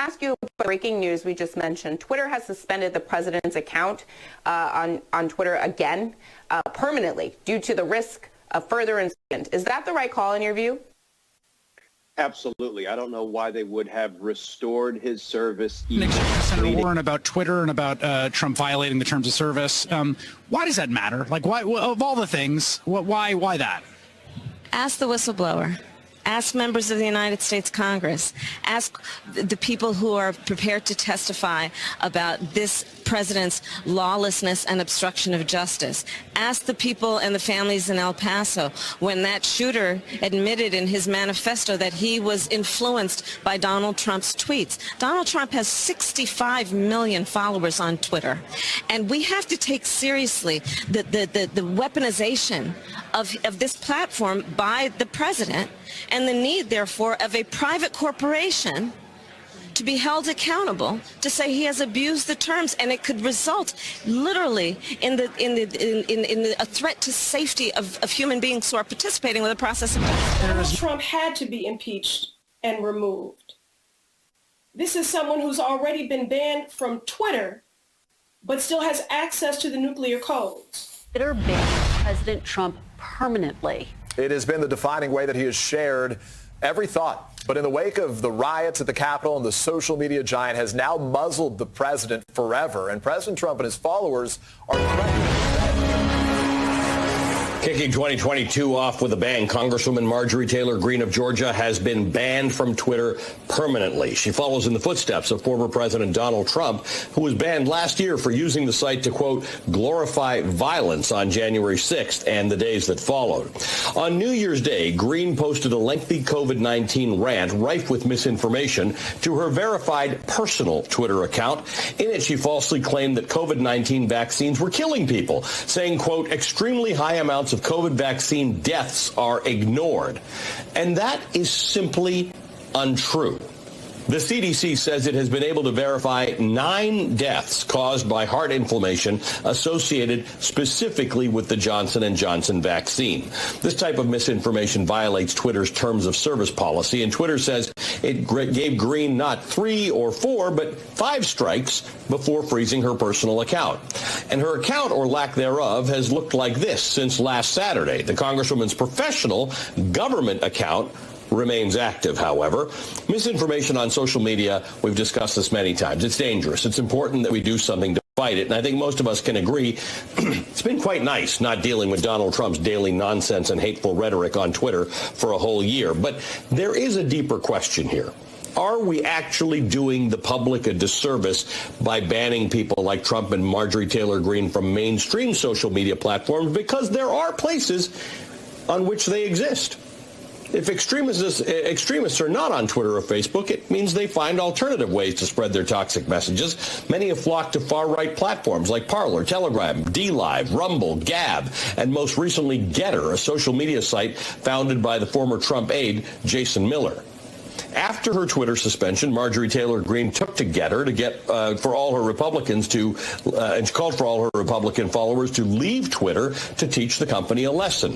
ask you about breaking news we just mentioned. Twitter has suspended the president's account on Twitter again permanently due to the risk of further incident. Is that the right call in your view? Absolutely. I don't know why they would have restored his service. Senator Warren, about Twitter and about Trump violating the terms of service. Why does that matter? Like, why, of all the things, why that? Ask the whistleblower. Ask members of the United States Congress. Ask the people who are prepared to testify about this president's lawlessness and obstruction of justice. Ask the people and the families in El Paso when that shooter admitted in his manifesto that he was influenced by Donald Trump's tweets. Donald Trump has 65 million followers on Twitter, and we have to take seriously the weaponization of this platform by the president, and the need, therefore, of a private corporation to be held accountable to say he has abused the terms, and it could result literally in a threat to safety of human beings who are participating with the process of justice. Donald Trump had to be impeached and removed. This is someone who's already been banned from Twitter, but still has access to the nuclear codes. Twitter banned President Trump permanently. It has been the defining way that he has shared every thought. But in the wake of the riots at the Capitol, and the social media giant has now muzzled the president forever. And President Trump and his followers are threatening. Kicking 2022 off with a bang, Congresswoman Marjorie Taylor Greene of Georgia has been banned from Twitter permanently. She follows in the footsteps of former President Donald Trump, who was banned last year for using the site to, quote, glorify violence on January 6th and the days that followed. On New Year's Day, Greene posted a lengthy COVID-19 rant rife with misinformation to her verified personal Twitter account. In it, she falsely claimed that COVID-19 vaccines were killing people, saying, quote, extremely high amounts of COVID vaccine deaths are ignored. And that is simply untrue. The CDC says it has been able to verify 9 deaths caused by heart inflammation associated specifically with the Johnson & Johnson vaccine. This type of misinformation violates Twitter's terms of service policy, and Twitter says it gave Greene not 3 or 4, but 5 strikes before freezing her personal account. And her account, or lack thereof, has looked like this since last Saturday. The Congresswoman's professional government account remains active, however. Misinformation on social media, we've discussed this many times. It's dangerous. It's important that we do something to fight it. And I think most of us can agree it's been quite nice not dealing with Donald Trump's daily nonsense and hateful rhetoric on Twitter for a whole year. But there is a deeper question here. Are we actually doing the public a disservice by banning people like Trump and Marjorie Taylor Greene from mainstream social media platforms? Because there are places on which they exist. If extremists are not on Twitter or Facebook, it means they find alternative ways to spread their toxic messages. Many have flocked to far-right platforms like Parler, Telegram, DLive, Rumble, Gab, and most recently Getter, a social media site founded by the former Trump aide, Jason Miller. After her Twitter suspension, Marjorie Taylor Greene took to Getter to get for all her Republicans to, and she called for all her Republican followers to leave Twitter to teach the company a lesson.